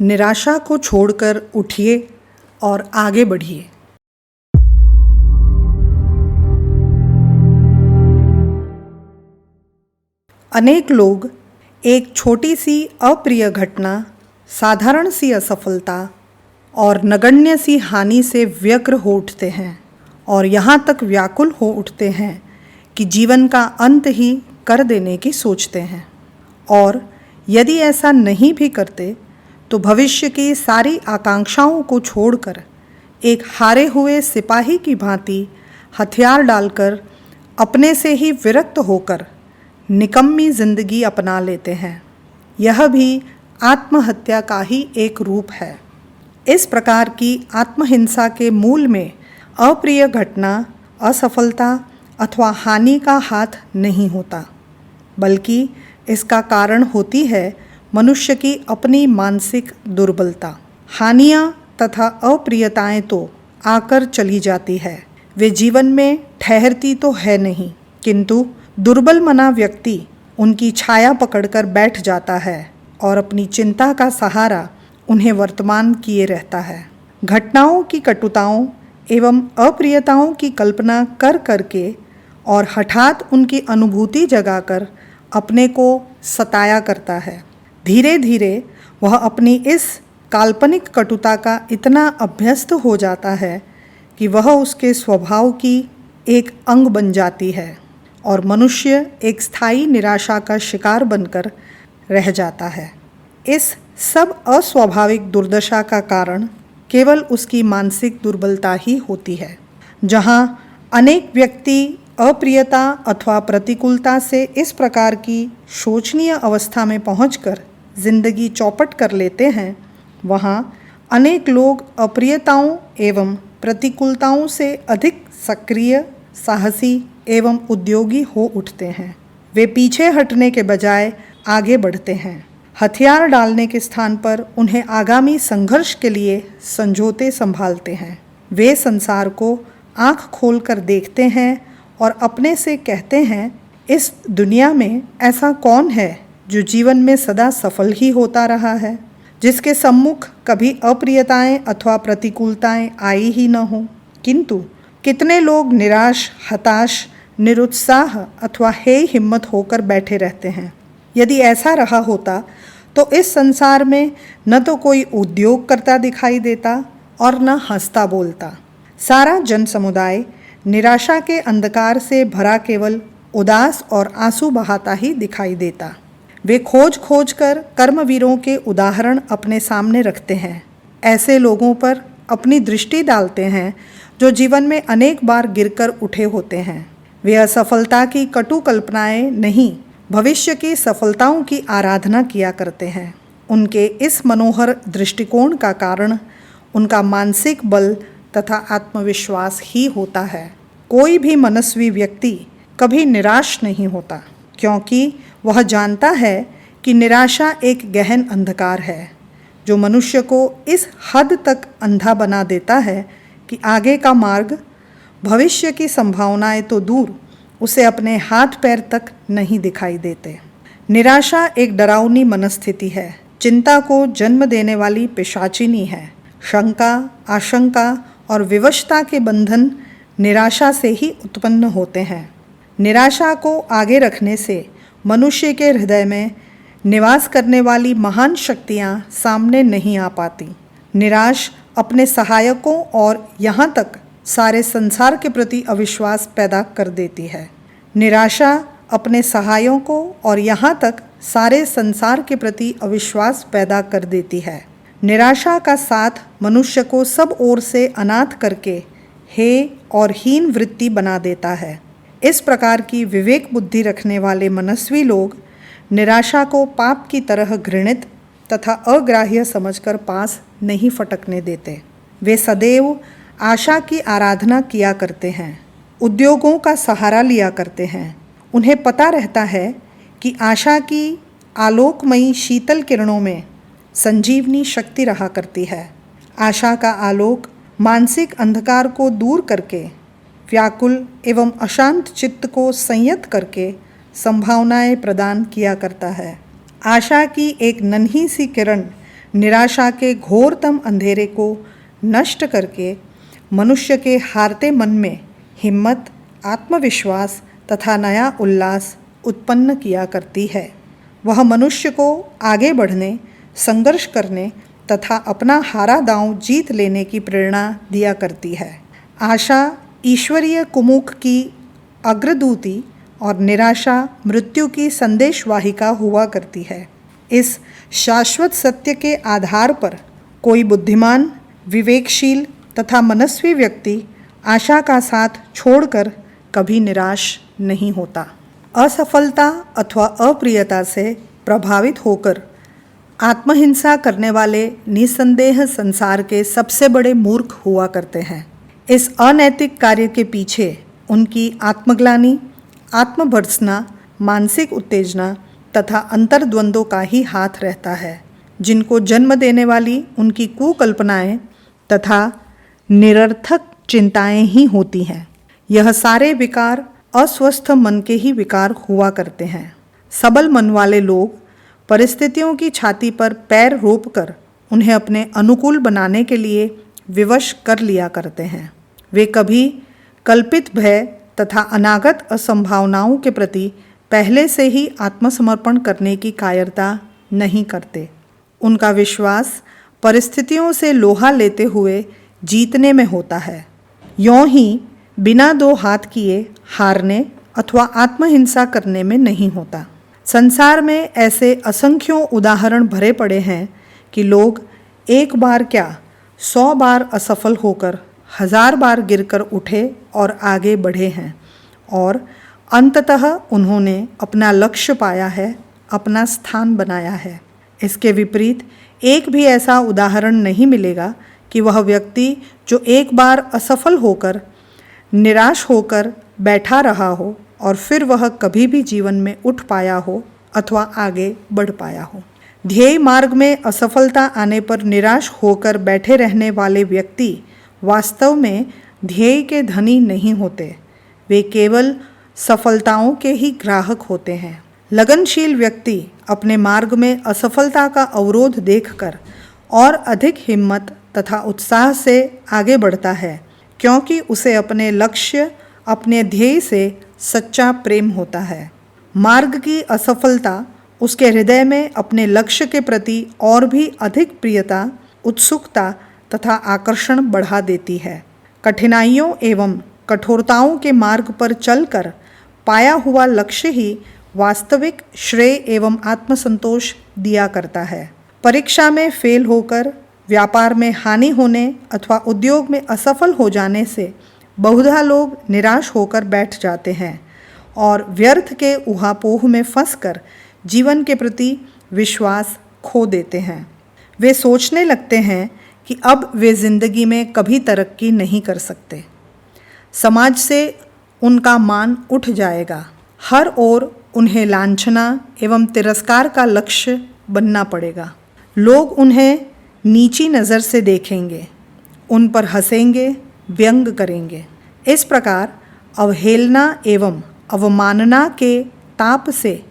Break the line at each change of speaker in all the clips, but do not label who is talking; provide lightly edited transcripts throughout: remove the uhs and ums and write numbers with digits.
निराशा को छोड़कर उठिए और आगे बढ़िए। अनेक लोग एक छोटी सी अप्रिय घटना, साधारण सी असफलता और नगण्य सी हानि से व्यग्र हो उठते हैं और यहाँ तक व्याकुल हो उठते हैं कि जीवन का अंत ही कर देने की सोचते हैं। और यदि ऐसा नहीं भी करते तो भविष्य की सारी आकांक्षाओं को छोड़कर एक हारे हुए सिपाही की भांति हथियार डालकर अपने से ही विरक्त होकर निकम्मी जिंदगी अपना लेते हैं। यह भी आत्महत्या का ही एक रूप है। इस प्रकार की आत्महिंसा के मूल में अप्रिय घटना, असफलता अथवा हानि का हाथ नहीं होता, बल्कि इसका कारण होती है मनुष्य की अपनी मानसिक दुर्बलता। हानियाँ तथा अप्रियताएं तो आकर चली जाती है, वे जीवन में ठहरती तो है नहीं, किंतु दुर्बल मना व्यक्ति उनकी छाया पकड़कर बैठ जाता है और अपनी चिंता का सहारा उन्हें वर्तमान किए रहता है। घटनाओं की कटुताओं एवं अप्रियताओं की कल्पना कर करके और हठात उनकी अनुभूति जगाकर अपने को सताया करता है। धीरे धीरे वह अपनी इस काल्पनिक कटुता का इतना अभ्यस्त हो जाता है कि वह उसके स्वभाव की एक अंग बन जाती है और मनुष्य एक स्थायी निराशा का शिकार बनकर रह जाता है। इस सब अस्वाभाविक दुर्दशा का कारण केवल उसकी मानसिक दुर्बलता ही होती है। जहाँ अनेक व्यक्ति अप्रियता अथवा प्रतिकूलता से इस प्रकार की शोचनीय अवस्था में पहुंचकर जिंदगी चौपट कर लेते हैं, वहाँ अनेक लोग अप्रियताओं एवं प्रतिकूलताओं से अधिक सक्रिय, साहसी एवं उद्योगी हो उठते हैं। वे पीछे हटने के बजाय आगे बढ़ते हैं। हथियार डालने के स्थान पर उन्हें आगामी संघर्ष के लिए संजोते संभालते हैं। वे संसार को आंख खोलकर देखते हैं और अपने से कहते हैं, इस दुनिया में ऐसा कौन है जो जीवन में सदा सफल ही होता रहा है, जिसके सम्मुख कभी अप्रियताएं अथवा प्रतिकूलताएं आई ही न हो। किंतु कितने लोग निराश, हताश, निरुत्साह अथवा हे हिम्मत होकर बैठे रहते हैं। यदि ऐसा रहा होता तो इस संसार में न तो कोई उद्योग करता दिखाई देता और न हंसता बोलता। सारा जन समुदाय निराशा के अंधकार से भरा केवल उदास और आंसू बहाता ही दिखाई देता। वे खोज खोज कर कर्मवीरों के उदाहरण अपने सामने रखते हैं। ऐसे लोगों पर अपनी दृष्टि डालते हैं जो जीवन में अनेक बार गिरकर उठे होते हैं। वे असफलता की कटु कल्पनाएं नहीं, भविष्य की सफलताओं की आराधना किया करते हैं। उनके इस मनोहर दृष्टिकोण का कारण उनका मानसिक बल तथा आत्मविश्वास ही होता है। कोई भी मनस्वी व्यक्ति कभी निराश नहीं होता, क्योंकि वह जानता है कि निराशा एक गहन अंधकार है जो मनुष्य को इस हद तक अंधा बना देता है कि आगे का मार्ग, भविष्य की संभावनाएं तो दूर, उसे अपने हाथ पैर तक नहीं दिखाई देते। निराशा एक डरावनी मनस्थिति है, चिंता को जन्म देने वाली पिशाचिनी है। शंका, आशंका और विवशता के बंधन निराशा से ही उत्पन्न होते हैं। निराशा को आगे रखने से मनुष्य के हृदय में निवास करने वाली महान शक्तियाँ सामने नहीं आ पाती। निराश अपने सहायकों और यहाँ तक सारे संसार के प्रति अविश्वास पैदा कर देती है। निराशा अपने सहायों को और यहाँ तक सारे संसार के प्रति अविश्वास पैदा कर देती है। निराशा का साथ मनुष्य को सब ओर से अनाथ करके हे और हीन वृत्ति बना देता है। इस प्रकार की विवेक बुद्धि रखने वाले मनस्वी लोग निराशा को पाप की तरह घृणित तथा अग्राह्य समझकर पास नहीं फटकने देते। वे सदैव आशा की आराधना किया करते हैं, उद्योगों का सहारा लिया करते हैं। उन्हें पता रहता है कि आशा की आलोकमयी शीतल किरणों में संजीवनी शक्ति रहा करती है। आशा का आलोक मानसिक अंधकार को दूर करके, व्याकुल एवं अशांत चित्त को संयत करके संभावनाएं प्रदान किया करता है। आशा की एक नन्ही सी किरण निराशा के घोरतम अंधेरे को नष्ट करके मनुष्य के हारते मन में हिम्मत, आत्मविश्वास तथा नया उल्लास उत्पन्न किया करती है। वह मनुष्य को आगे बढ़ने, संघर्ष करने तथा अपना हारा दांव जीत लेने की प्रेरणा दिया करती है। आशा ईश्वरीय कुमुख की अग्रदूती और निराशा मृत्यु की संदेशवाहिका हुआ करती है। इस शाश्वत सत्य के आधार पर कोई बुद्धिमान, विवेकशील तथा मनस्वी व्यक्ति आशा का साथ छोड़कर कभी निराश नहीं होता। असफलता अथवा अप्रियता से प्रभावित होकर आत्महिंसा करने वाले निसंदेह संसार के सबसे बड़े मूर्ख हुआ करते हैं। इस अनैतिक कार्य के पीछे उनकी आत्मग्लानि, आत्मभर्त्सना, मानसिक उत्तेजना तथा अंतर्द्वंद्वों का ही हाथ रहता है, जिनको जन्म देने वाली उनकी कुकल्पनाएं तथा निरर्थक चिंताएं ही होती हैं। यह सारे विकार अस्वस्थ मन के ही विकार हुआ करते हैं। सबल मन वाले लोग परिस्थितियों की छाती पर पैर रोपकर उन्हें अपने अनुकूल बनाने के लिए विवश कर लिया करते हैं। वे कभी कल्पित भय तथा अनागत असंभावनाओं के प्रति पहले से ही आत्मसमर्पण करने की कायरता नहीं करते। उनका विश्वास परिस्थितियों से लोहा लेते हुए जीतने में होता है। यों ही बिना दो हाथ किए हारने अथवा आत्महिंसा करने में नहीं होता। संसार में ऐसे असंख्यों उदाहरण भरे पड़े हैं कि लोग एक बार क्या 100 बार असफल होकर 1000 बार गिरकर उठे और आगे बढ़े हैं और अंततः उन्होंने अपना लक्ष्य पाया है, अपना स्थान बनाया है। इसके विपरीत एक भी ऐसा उदाहरण नहीं मिलेगा कि वह व्यक्ति जो एक बार असफल होकर निराश होकर बैठा रहा हो और फिर वह कभी भी जीवन में उठ पाया हो अथवा आगे बढ़ पाया हो। ध्येय मार्ग में असफलता आने पर निराश होकर बैठे रहने वाले व्यक्ति वास्तव में ध्येय के धनी नहीं होते। वे केवल सफलताओं के ही ग्राहक होते हैं। लगनशील व्यक्ति अपने मार्ग में असफलता का अवरोध देखकर और अधिक हिम्मत तथा उत्साह से आगे बढ़ता है, क्योंकि उसे अपने लक्ष्य, अपने ध्येय से सच्चा प्रेम होता है। मार्ग की असफलता उसके हृदय में अपने लक्ष्य के प्रति और भी अधिक प्रियता, उत्सुकता तथा आकर्षण बढ़ा देती है। कठिनाइयों एवं कठोरताओं के मार्ग पर चलकर पाया हुआ लक्ष्य ही वास्तविक श्रेय एवं आत्मसंतोष दिया करता है। परीक्षा में फेल होकर, व्यापार में हानि होने अथवा उद्योग में असफल हो जाने से बहुधा लोग निराश होकर बैठ जाते हैं और व्यर्थ के ऊहापोह में फंसकर जीवन के प्रति विश्वास खो देते हैं। वे सोचने लगते हैं कि अब वे जिंदगी में कभी तरक्की नहीं कर सकते। समाज से उनका मान उठ जाएगा। हर ओर उन्हें लांछना एवं तिरस्कार का लक्ष्य बनना पड़ेगा। लोग उन्हें नीची नज़र से देखेंगे, उन पर हंसेंगे, व्यंग करेंगे। इस प्रकार अवहेलना एवं अवमानना के ताप से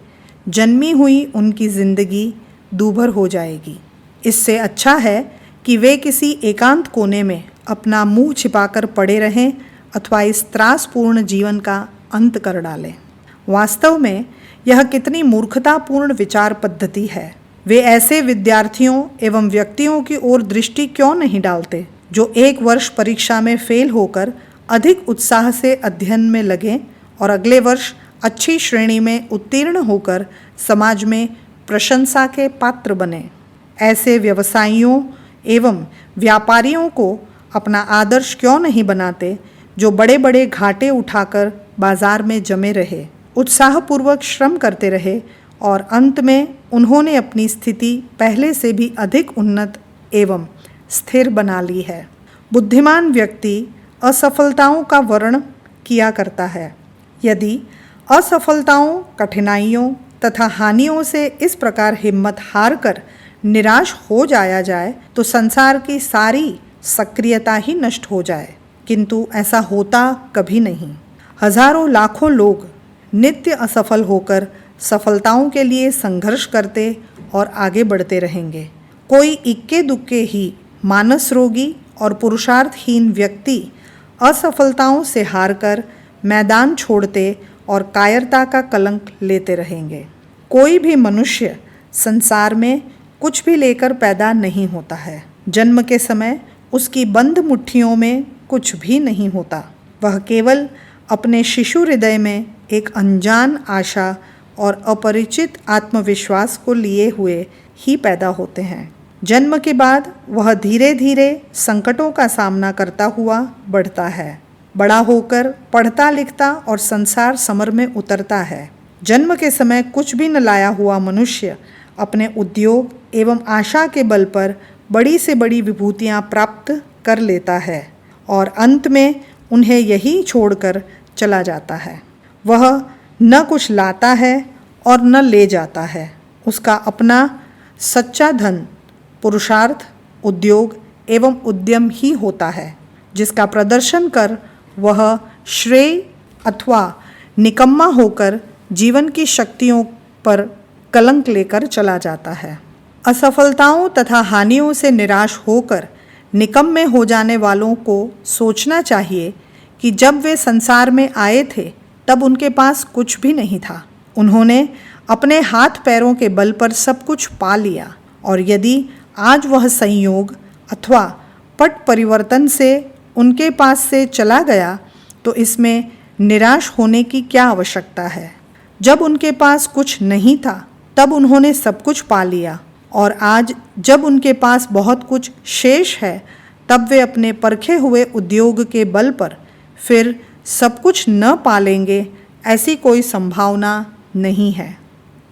जन्मी हुई उनकी जिंदगी दूभर हो जाएगी। इससे अच्छा है कि वे किसी एकांत कोने में अपना मुंह छिपाकर पड़े रहें अथवा इस त्रासपूर्ण जीवन का अंत कर डालें। वास्तव में यह कितनी मूर्खतापूर्ण विचार पद्धति है। वे ऐसे विद्यार्थियों एवं व्यक्तियों की ओर दृष्टि क्यों नहीं डालते जो एक वर्ष परीक्षा में फेल होकर अधिक उत्साह से अध्ययन में लगें और अगले वर्ष अच्छी श्रेणी में उत्तीर्ण होकर समाज में प्रशंसा के पात्र बने। ऐसे व्यवसायियों एवं व्यापारियों को अपना आदर्श क्यों नहीं बनाते जो बड़े बड़े घाटे उठाकर बाजार में जमे रहे, उत्साहपूर्वक श्रम करते रहे और अंत में उन्होंने अपनी स्थिति पहले से भी अधिक उन्नत एवं स्थिर बना ली है। बुद्धिमान व्यक्ति असफलताओं का वर्णन किया करता है। यदि असफलताओं, कठिनाइयों तथा हानियों से इस प्रकार हिम्मत हार कर निराश हो जाया जाए तो संसार की सारी सक्रियता ही नष्ट हो जाए, किंतु ऐसा होता कभी नहीं। हजारों लाखों लोग नित्य असफल होकर सफलताओं के लिए संघर्ष करते और आगे बढ़ते रहेंगे कोई इक्के दुक्के ही मानस रोगी और पुरुषार्थहीन व्यक्ति असफलताओं से हारकर मैदान छोड़ते और कायरता का कलंक लेते रहेंगे। कोई भी मनुष्य संसार में कुछ भी लेकर पैदा नहीं होता है। जन्म के समय उसकी बंद मुट्ठियों में कुछ भी नहीं होता। वह केवल अपने शिशु हृदय में एक अनजान आशा और अपरिचित आत्मविश्वास को लिए हुए ही पैदा होते हैं। जन्म के बाद वह धीरे धीरे संकटों का सामना करता हुआ बढ़ता है। बड़ा होकर पढ़ता लिखता और संसार समर में उतरता है। जन्म के समय कुछ भी न लाया हुआ मनुष्य अपने उद्योग एवं आशा के बल पर बड़ी से बड़ी विभूतियाँ प्राप्त कर लेता है और अंत में उन्हें यही छोड़कर चला जाता है। वह न कुछ लाता है और न ले जाता है। उसका अपना सच्चा धन पुरुषार्थ, उद्योग एवं उद्यम ही होता है, जिसका प्रदर्शन कर वह श्रेय अथवा निकम्मा होकर जीवन की शक्तियों पर कलंक लेकर चला जाता है। असफलताओं तथा हानियों से निराश होकर निकम्मे हो जाने वालों को सोचना चाहिए कि जब वे संसार में आए थे तब उनके पास कुछ भी नहीं था। उन्होंने अपने हाथ पैरों के बल पर सब कुछ पा लिया और यदि आज वह संयोग अथवा पट परिवर्तन से उनके पास से चला गया तो इसमें निराश होने की क्या आवश्यकता है। जब उनके पास कुछ नहीं था तब उन्होंने सब कुछ पा लिया और आज जब उनके पास बहुत कुछ शेष है तब वे अपने परखे हुए उद्योग के बल पर फिर सब कुछ न पालेंगे, ऐसी कोई संभावना नहीं है।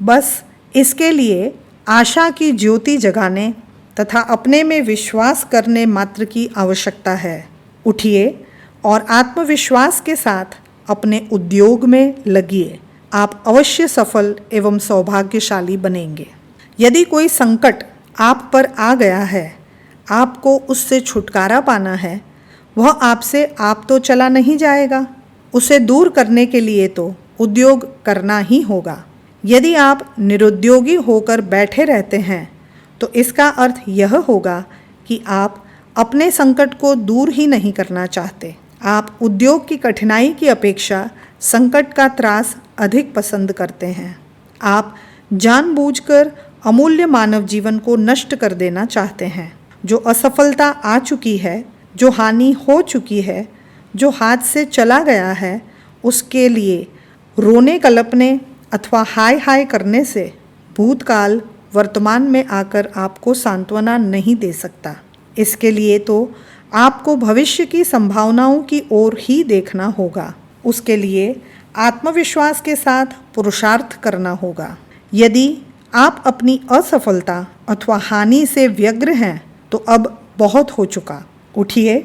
बस इसके लिए आशा की ज्योति जगाने तथा अपने में विश्वास करने मात्र की आवश्यकता है। उठिए और आत्मविश्वास के साथ अपने उद्योग में लगिए। आप अवश्य सफल एवं सौभाग्यशाली बनेंगे। यदि कोई संकट आप पर आ गया है, आपको उससे छुटकारा पाना है, वह आपसे आप तो चला नहीं जाएगा। उसे दूर करने के लिए तो उद्योग करना ही होगा। यदि आप निरुद्योगी होकर बैठे रहते हैं तो इसका अर्थ यह होगा कि आप अपने संकट को दूर ही नहीं करना चाहते। आप उद्योग की कठिनाई की अपेक्षा संकट का त्रास अधिक पसंद करते हैं। आप जानबूझकर अमूल्य मानव जीवन को नष्ट कर देना चाहते हैं। जो असफलता आ चुकी है, जो हानि हो चुकी है, जो हाथ से चला गया है, उसके लिए रोने कलपने अथवा हाय हाय करने से भूतकाल वर्तमान में आकर आपको सांत्वना नहीं दे सकता। इसके लिए तो आपको भविष्य की संभावनाओं की ओर ही देखना होगा। उसके लिए आत्मविश्वास के साथ पुरुषार्थ करना होगा। यदि आप अपनी असफलता अथवा हानि से व्यग्र हैं तो अब बहुत हो चुका। उठिए,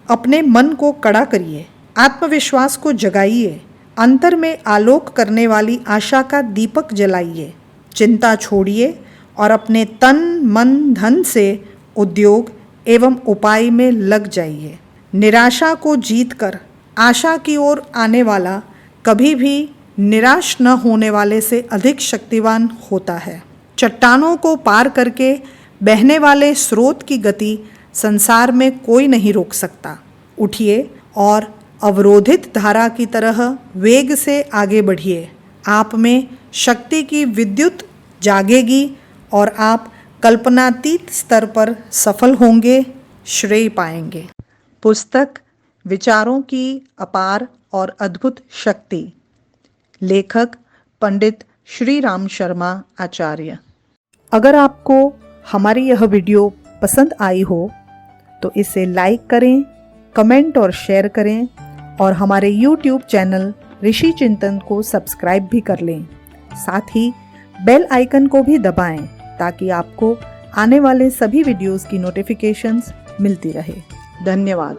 अपने मन को कड़ा करिए, आत्मविश्वास को जगाइए, अंतर में आलोक करने वाली आशा का दीपक जलाइए। चिंता छोड़िए और अपने तन मन धन से उद्योग एवं उपाय में लग जाइए। निराशा को जीतकर आशा की ओर आने वाला कभी भी निराश न होने वाले से अधिक शक्तिवान होता है। चट्टानों को पार करके बहने वाले स्रोत की गति संसार में कोई नहीं रोक सकता। उठिए और अवरोधित धारा की तरह वेग से आगे बढ़िए। आप में शक्ति की विद्युत जागेगी और आप कल्पनातीत स्तर पर सफल होंगे, श्रेय पाएंगे। पुस्तक विचारों की अपार और अद्भुत शक्ति। लेखक पंडित श्री राम शर्मा आचार्य। अगर आपको हमारी यह वीडियो पसंद आई हो तो इसे लाइक करें, कमेंट और शेयर करें और हमारे YouTube चैनल ऋषि चिंतन को सब्सक्राइब भी कर लें। साथ ही बेल आइकन को भी दबाएं ताकि आपको आने वाले सभी वीडियोस की नोटिफिकेशंस मिलती रहे। धन्यवाद।